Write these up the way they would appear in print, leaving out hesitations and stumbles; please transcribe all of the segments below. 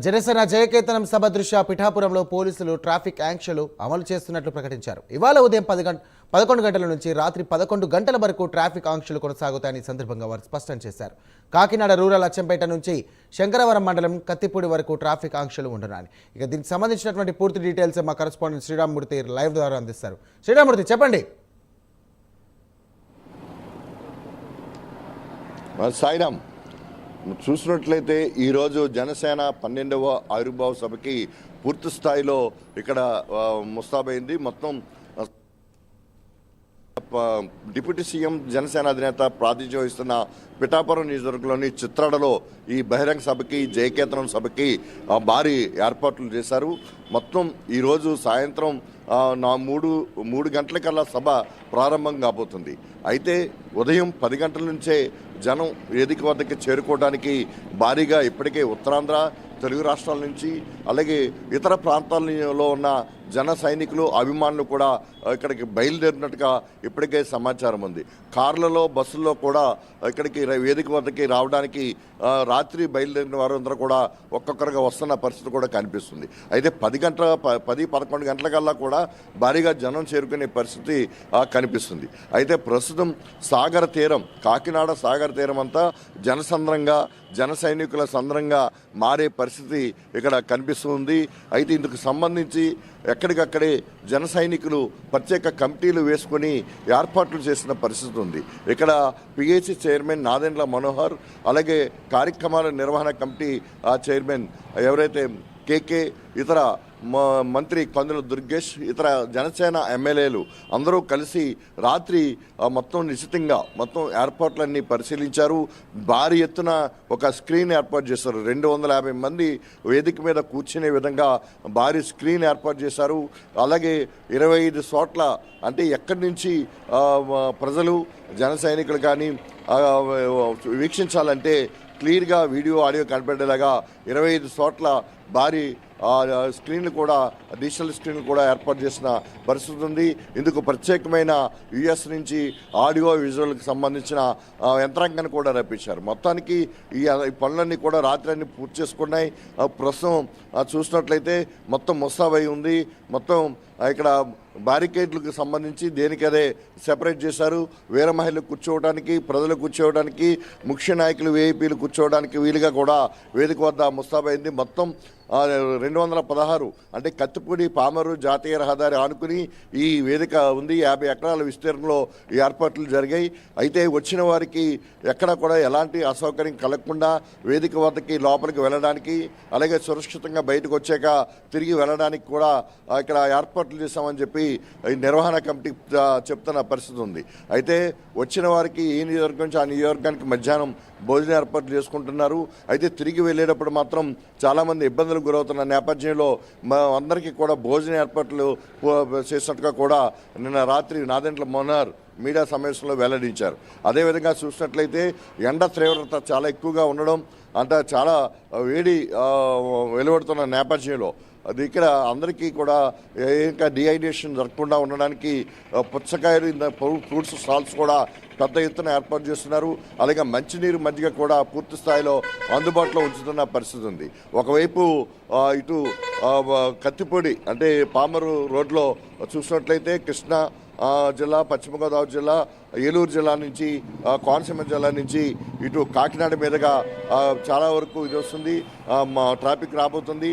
జనసేన జయకేతనం సభ దృష్ట్యా పిఠాపురంలో పోలీసులు ట్రాఫిక్ ఆంక్షలు అమలు చేస్తున్నట్లు ప్రకటించారు. ఇవాళ ఉదయం 11 గంటల నుంచి రాత్రి 11 గంటల వరకు ట్రాఫిక్ ఆంక్షలు కొనసాగుతాయని సందర్భంగా వారు స్పష్టం చేశారు. కాకినాడ రూరల్ అచ్చంపేట నుంచి శంకరవరం మండలం కత్తిపూడి వరకు ట్రాఫిక్ ఆంక్షలు ఉంటున్నాయి. ఇక దీనికి సంబంధించినటువంటి పూర్తి డీటెయిల్స్ మా కరెస్పాండెంట్ శ్రీరామ్మూర్తి లైవ్ ద్వారా అందిస్తారు. శ్రీరామ్మూర్తి, చెప్పండి. సాయిరామ్, చూసినట్లయితే ఈరోజు జనసేన 12వ ఆవిర్భావ సభకి పూర్తి స్థాయిలో ఇక్కడ ముస్తాబైంది. మొత్తం డిప్యూటీ సీఎం జనసేన అధినేత ప్రాతినిధ్యం వహిస్తున్న పిఠాపురం నియోజకవర్గంలోని చిత్రాడలో ఈ బహిరంగ సభకి జయకేతనం సభకి భారీ ఏర్పాట్లు చేశారు. మొత్తం ఈరోజు సాయంత్రం 3 గంటలకల్లా సభ ప్రారంభం కాబోతుంది. అయితే ఉదయం 10 గంటల నుంచే జనం వేదిక వద్దకి చేరుకోవడానికి భారీగా ఇప్పటికే ఉత్తరాంధ్ర, తెలుగు రాష్ట్రాల నుంచి అలాగే ఇతర ప్రాంతాలలో ఉన్న జన సైనికులు, అభిమానులు కూడా ఇక్కడికి బయలుదేరినట్టుగా ఇప్పటికే సమాచారం ఉంది. కార్లలో, బస్సుల్లో కూడా ఇక్కడికి వేదిక వద్దకి రావడానికి రాత్రి బయలుదేరిన వారందరూ కూడా ఒక్కొక్కరుగా వస్తున్న పరిస్థితి కూడా కనిపిస్తుంది. అయితే 10-11 గంటలకల్లా కూడా భారీగా జనం చేరుకునే పరిస్థితి కనిపిస్తుంది. అయితే ప్రస్తుతం సాగర తీరం, కాకినాడ సాగర తీరం అంతా జనసంద్రంగా, జన సైనికుల సంద్రంగా మారే పరిస్థితి ఇక్కడ కనిపిస్తుంది. అయితే ఇందుకు సంబంధించి ఎక్కడికక్కడే జన సైనికులు ప్రత్యేక కమిటీలు వేసుకొని ఏర్పాట్లు చేసిన పరిస్థితి ఉంది. ఇక్కడ పిఏసీ చైర్మన్ నాదెండ్ల మనోహర్, అలాగే కార్యక్రమాల నిర్వహణ కమిటీ చైర్మన్ ఎవరైతే కేకే, ఇతర మంత్రి కందుల దుర్గేష్, ఇతర జనసేన ఎమ్మెల్యేలు అందరూ కలిసి రాత్రి మొత్తం నిశ్చితంగా మొత్తం ఏర్పాట్లన్నీ పరిశీలించారు. భారీ ఎత్తున ఒక స్క్రీన్ ఏర్పాటు చేశారు. 250 మంది వేదిక మీద కూర్చునే విధంగా భారీ స్క్రీన్ ఏర్పాటు చేశారు. అలాగే 25 చోట్ల, అంటే ఎక్కడి నుంచి ప్రజలు, జన సైనికులు కానీ వీక్షించాలంటే క్లియర్గా వీడియో, ఆడియో కనపడేలాగా 25 చోట్ల భారీ స్క్రీన్లు కూడా, డిజిటల్ స్క్రీన్లు కూడా ఏర్పాటు చేసిన పరిస్థితి ఉంది. ఇందుకు ప్రత్యేకమైన యుఎస్ నుంచి ఆడియో విజువల్కి సంబంధించిన యంత్రాంగాన్ని కూడా రప్పించారు. మొత్తానికి ఈ పనులన్నీ కూడా రాత్రి అన్ని పూర్తి చేసుకున్నాయి. ప్రస్తుతం చూసినట్లయితే మొత్తం ముస్తాబై ఉంది. మొత్తం ఇక్కడ బ్యారికేడ్లకు సంబంధించి దేనికదే సెపరేట్ చేశారు. వీర మహిళలు కూర్చోవడానికి, ప్రజలు కూర్చోవడానికి, ముఖ్య నాయకులు, విఐపీలు కూర్చోవడానికి వీలుగా కూడా వేదిక వద్ద ముస్తాబైంది. మొత్తం 216, అంటే కత్తిపూడి పామరు జాతీయ రహదారి ఆనుకుని ఈ వేదిక ఉంది. 50 ఎకరాల విస్తీర్ణంలో ఈ ఏర్పాట్లు జరిగాయి. అయితే వచ్చిన వారికి ఎక్కడ కూడా ఎలాంటి అసౌకర్యం కలగకుండా వేదిక వద్దకి లోపలికి వెళ్ళడానికి, అలాగే సురక్షితంగా బయటకు వచ్చాక తిరిగి వెళ్ళడానికి కూడా ఇక్కడ ఏర్పాట్లు చేశామని చెప్పి ఈ నిర్వహణ కమిటీ చెప్తున్న పరిస్థితి ఉంది. అయితే వచ్చిన వారికి ఈ నియోజకవర్గం నుంచి ఆ నియోజకవర్గానికి మధ్యాహ్నం భోజన ఏర్పాట్లు చేసుకుంటున్నారు. అయితే తిరిగి వెళ్ళేటప్పుడు మాత్రం చాలామంది ఇబ్బందులకు గురవుతున్న నేపథ్యంలో అందరికీ కూడా భోజన ఏర్పాట్లు చేసినట్టుగా కూడా నిన్న రాత్రి నాదెండ్ల మనోహర్ మీడియా సమావేశంలో వెల్లడించారు. అదేవిధంగా చూసినట్లయితే ఎండ తీవ్రత చాలా ఎక్కువగా ఉండడం, అంటే చాలా వేడి వెలువడుతున్న నేపథ్యంలో అది ఇక్కడ అందరికీ కూడా ఇంకా డిహైడ్రేషన్ జరగకుండా ఉండడానికి పుచ్చకాయలు, ఫ్రూట్స్ స్టాల్స్ కూడా పెద్ద ఎత్తున ఏర్పాటు చేస్తున్నారు. అలాగే మంచినీరు, మజ్జిగ కూడా పూర్తి స్థాయిలో అందుబాటులో ఉంచుతున్న పరిస్థితి ఉంది. ఒకవైపు ఇటు కత్తిపూడి, అంటే పామరు రోడ్లో చూసినట్లయితే కృష్ణా జిల్లా, పశ్చిమ గోదావరి జిల్లా, ఏలూరు జిల్లా నుంచి, కోనసీమ జిల్లా నుంచి ఇటు కాకినాడ మీదుగా చాలా వరకు ఇది వస్తుంది, ట్రాఫిక్ రాబోతుంది.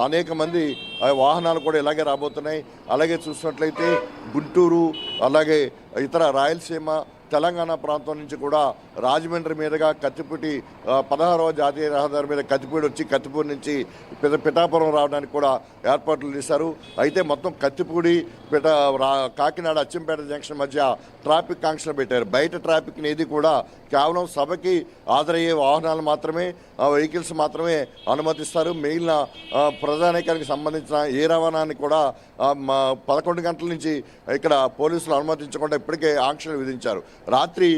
అనేక మంది వాహనాలు కూడా ఇలాగే రాబోతున్నాయి. అలాగే చూసినట్లయితే గుంటూరు, అలాగే ఇతర రాయలసీమ, తెలంగాణ ప్రాంతం నుంచి కూడా రాజమండ్రి మీదుగా కత్తిపూడి 16వ జాతీయ రహదారి మీద కత్తిపూడి వచ్చి కత్తిపూడి నుంచి పిఠాపురం రావడానికి కూడా ఏర్పాట్లు చేశారు. అయితే మొత్తం కత్తిపూడి, కాకినాడ అచ్చంపేట జంక్షన్ మధ్య ట్రాఫిక్ ఆంక్షలు పెట్టారు. బయట ట్రాఫిక్ని ఏది కూడా కేవలం సభకి హాజరయ్యే వాహనాలు మాత్రమే, వెహికల్స్ మాత్రమే అనుమతిస్తారు. మిగిలిన ప్రజానీకానికి సంబంధించిన ఏ రవాణాన్ని కూడా 11 గంటల నుంచి ఇక్కడ పోలీసులు అనుమతించకుండా ఇప్పటికే ఆంక్షలు విధించారు. రాత్రి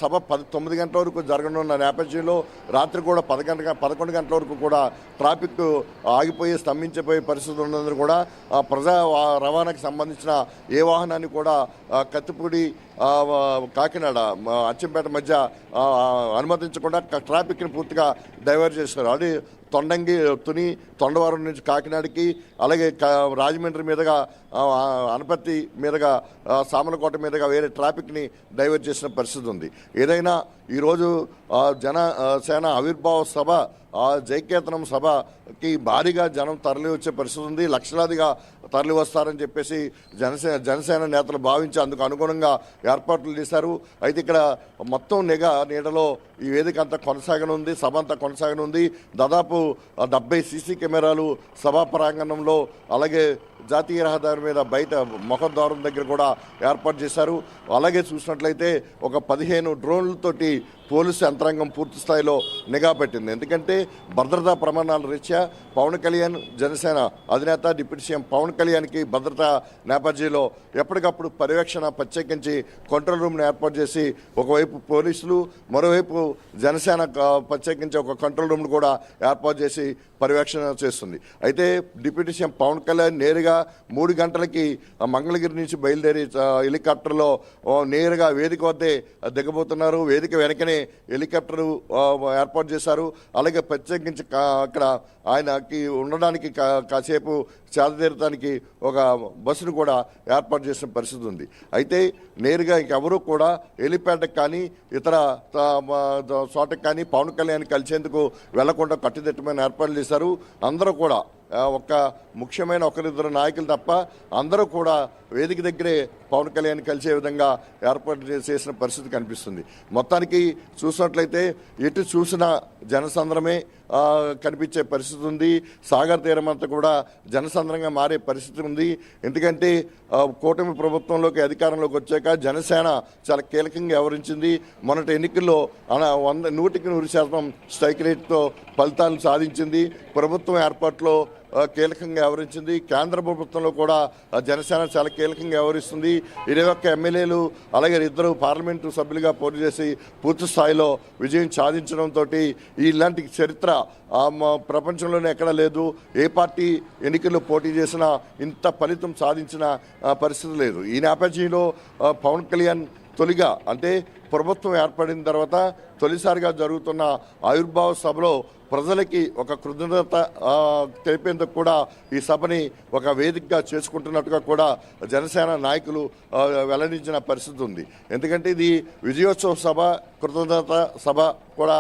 సభ 9 గంటల వరకు జరగనున్న నేపథ్యంలో రాత్రి కూడా 11 గంటల వరకు కూడా ట్రాఫిక్ ఆగిపోయి, స్తంభించిపోయే పరిస్థితి ఉన్నందుకు కూడా ప్రజా రవాణాకి సంబంధించిన ఏ వాహనాన్ని కూడా కత్తిపూడి కాకినాడ అచ్చంపేట మధ్య అనుమతించకుండా ట్రాఫిక్ని పూర్తిగా డైవర్ట్ చేశారు. అది తొండవరం నుంచి కాకినాడకి, అలాగే రాజమండ్రి మీదుగా అనపర్తి మీదుగా సామలకోట మీదుగా వేరే ట్రాఫిక్ని డైవర్ట్ చేసిన పరిస్థితి ఉంది. ఏదైనా ఈరోజు జనసేన ఆవిర్భావ సభ జైకేతనం సభకి భారీగా జనం తరలి వచ్చే పరిస్థితి ఉంది. లక్షలాదిగా తరలి వస్తారని చెప్పేసి జనసేన నేతలు భావించి అందుకు అనుగుణంగా ఏర్పాట్లు చేశారు. అయితే ఇక్కడ మొత్తం నిఘా నీడలో ఈ వేదిక అంతా కొనసాగనుంది, సభ అంతా కొనసాగనుంది. దాదాపు 70 సీసీ కెమెరాలు సభా ప్రాంగణంలో, అలాగే జాతీయ రహదారి మీద బయట ముఖద్వారం దగ్గర కూడా ఏర్పాటు చేశారు. అలాగే చూసినట్లయితే ఒక 15 డ్రోన్లతోటి పోలీసు యంత్రాంగం పూర్తి స్థాయిలో నిఘా పెట్టింది. ఎందుకంటే భద్రతా ప్రమాణాల రీత్యా పవన్ కళ్యాణ్ జనసేన అధినేత డిప్యూటీ సీఎం పవన్ కళ్యాణ్కి భద్రతా నేపథ్యంలో ఎప్పటికప్పుడు పర్యవేక్షణ ప్రత్యేకించి కంట్రోల్ రూమ్ను ఏర్పాటు చేసి ఒకవైపు పోలీసులు, మరోవైపు జనసేన ప్రత్యేకించి ఒక కంట్రోల్ రూమ్ను కూడా ఏర్పాటు చేసి పర్యవేక్షణ చేస్తుంది. అయితే డిప్యూటీ సీఎం పవన్ కళ్యాణ్ నేరుగా 3 గంటలకి మంగళగిరి నుంచి బయలుదేరి హెలికాప్టర్లో నేరుగా వేదిక వద్దే దిగబోతున్నారు. వేదిక వెనకనే హెలికాప్టర్ ఏర్పాటు చేశారు. అలాగే ప్రత్యేకించి అక్కడ ఆయనకి ఉండడానికి కాసేపు చేదతీరటానికి ఒక బస్సును కూడా ఏర్పాటు చేసిన పరిస్థితి ఉంది. అయితే నేరుగా ఇంకెవరూ కూడా హెలిప్యాడ్కి కానీ ఇతర చోటకి కానీ పవన్ కళ్యాణ్ కలిసేందుకు వెళ్లకుండా కట్టుదిట్టమైన ఏర్పాట్లు చేశారు. అందరూ కూడా ఒక ముఖ్యమైన ఒకరిద్దరు నాయకులు తప్ప అందరూ కూడా వేదిక దగ్గరే పవన్ కళ్యాణ్ కలిసే విధంగా ఏర్పాటు చేసిన పరిస్థితి కనిపిస్తుంది. మొత్తానికి చూసినట్లయితే ఎటు చూసినా జనసంద్రమే కనిపించే పరిస్థితి ఉంది. సాగర్ తీరం అంతా కూడా జనసంద్రంగా మారే పరిస్థితి ఉంది. ఎందుకంటే కూటమి ప్రభుత్వంలోకి అధికారంలోకి వచ్చాక జనసేన చాలా కీలకంగా వ్యవహరించింది. మొన్నటి ఎన్నికల్లో 100% స్ట్రైక్ రేట్తో ఫలితాలను సాధించింది. ప్రభుత్వం ఏర్పాటులో కీలకంగా వ్యవహరించింది. కేంద్ర ప్రభుత్వంలో కూడా జనసేన చాలా కీలకంగా వ్యవహరిస్తుంది. 21 ఎమ్మెల్యేలు అలాగే 2 పార్లమెంటు సభ్యులుగా పోటీ చేసి పూర్తి స్థాయిలో విజయం సాధించడంతో ఇలాంటి చరిత్ర ప్రపంచంలోనే ఎక్కడా లేదు. ఏ పార్టీ ఎన్నికల్లో పోటీ చేసినా ఇంత ఫలితం సాధించిన పరిస్థితి లేదు. ఈ నేపథ్యంలో పవన్ కళ్యాణ్ తొలిగా అంటే ప్రభుత్వం ఏర్పడిన తర్వాత తొలిసారిగా జరుగుతున్న ఆవిర్భావ సభలో ప్రజలకి ఒక కృతజ్ఞత తెలిపేందుకు కూడా ఈ సభని ఒక వేదికగా చేసుకుంటున్నట్టుగా కూడా జనసేన నాయకులు వెల్లడించిన పరిస్థితి ఉంది. ఎందుకంటే ఇది విజయోత్సవ సభ, కృతజ్ఞత సభ కూడా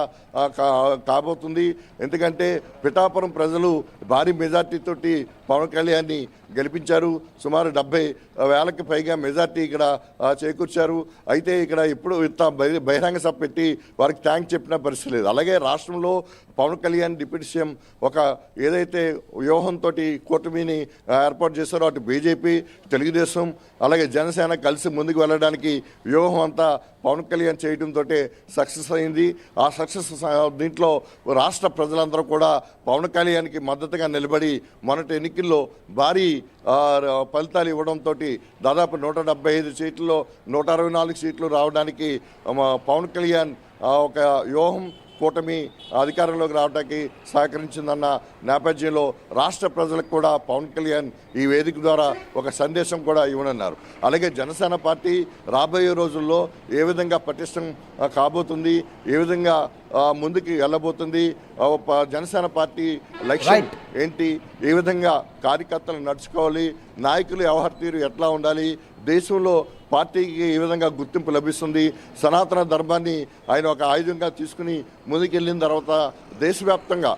కాబోతుంది. ఎందుకంటే పిఠాపురం ప్రజలు భారీ మెజార్టీతోటి పవన్ కళ్యాణ్ని గెలిపించారు. సుమారు 70,000కి పైగా మెజార్టీ ఇక్కడ చేకూర్చారు. అయితే ఇక్కడ ఇప్పుడు ఇంత బహిరంగ సభ పెట్టి వారికి థ్యాంక్స్ చెప్పిన పరిస్థితి లేదు. అలాగే రాష్ట్రంలో పవన్ కళ్యాణ్ డిప్యూటీ సీఎం ఒక ఏదైతే వ్యూహంతో కూటమిని ఏర్పాటు చేశారో అటు బీజేపీ, తెలుగుదేశం అలాగే జనసేన కలిసి ముందుకు వెళ్ళడానికి వ్యూహం అంతా పవన్ కళ్యాణ్ చేయడంతో సక్సెస్ అయింది. ఆ సక్సెస్ దీంట్లో రాష్ట్ర ప్రజలందరూ కూడా పవన్ కళ్యాణ్కి మద్దతుగా నిలబడి మొన్నటి ఎన్నికల్లో భారీ ఫలితాలు ఇవ్వడంతో దాదాపు 175 సీట్లలో 164 సీట్లు రావడానికి పవన్ కళ్యాణ్ ఒక వ్యూహం కూటమి అధికారంలోకి రావడానికి సహకరించిందన్న నేపథ్యంలో రాష్ట్ర ప్రజలకు కూడా పవన్ కళ్యాణ్ ఈ వేదిక ద్వారా ఒక సందేశం కూడా ఇవ్వనున్నారు. అలాగే జనసేన పార్టీ రాబోయే రోజుల్లో ఏ విధంగా పటిష్టం కాబోతుంది, ఏ విధంగా ముందుకు వెళ్ళబోతుంది, జనసేన పార్టీ లక్ష్యం ఏంటి, ఏ విధంగా కార్యకర్తలు నడుచుకోవాలి, నాయకులు వ్యవహార తీరు ఎట్లా ఉండాలి, దేశంలో పార్టీకి ఏ విధంగా గుర్తింపు లభిస్తుంది, సనాతన ధర్మాన్ని ఆయన ఒక ఆయుధంగా తీసుకుని ముందుకెళ్ళిన తర్వాత దేశవ్యాప్తంగా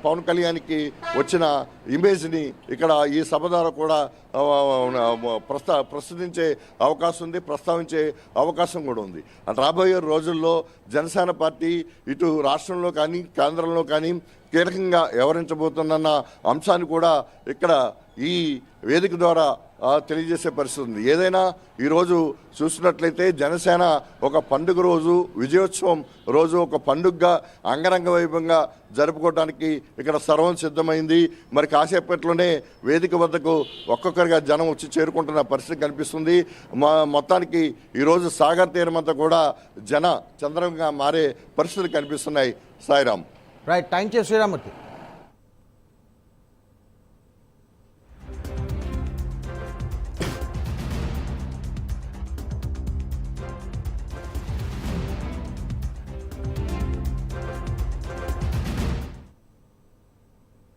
పవన్ కళ్యాణ్కి వచ్చిన ఇమేజ్ని ఇక్కడ ఈ సభ ద్వారా కూడా ప్రస్తుతించే అవకాశం ఉంది, ప్రస్తావించే అవకాశం కూడా ఉంది. రాబోయే రోజుల్లో జనసేన పార్టీ ఇటు రాష్ట్రంలో కానీ కేంద్రంలో కానీ కీలకంగా వ్యవహరించబోతుందన్న అంశాన్ని కూడా ఇక్కడ ఈ వేదిక ద్వారా తెలియజేసే పరిస్థితి ఉంది. ఏదైనా ఈరోజు చూసినట్లయితే జనసేన ఒక పండుగ రోజు, విజయోత్సవం రోజు ఒక పండుగగా అంగరంగ వైభవంగా జరుపుకోవడానికి ఇక్కడ సర్వం సిద్ధమైంది. మరి కాసేపట్లోనే వేదిక వద్దకు ఒక్కొక్కరిగా జనం వచ్చి చేరుకుంటున్న పరిస్థితి కనిపిస్తుంది. మొత్తానికి ఈరోజు సాగర్ తీరమంతా కూడా చంద్రంగా మారే పరిస్థితులు కనిపిస్తున్నాయి. Sairam. Right, thank you Sriramurthy.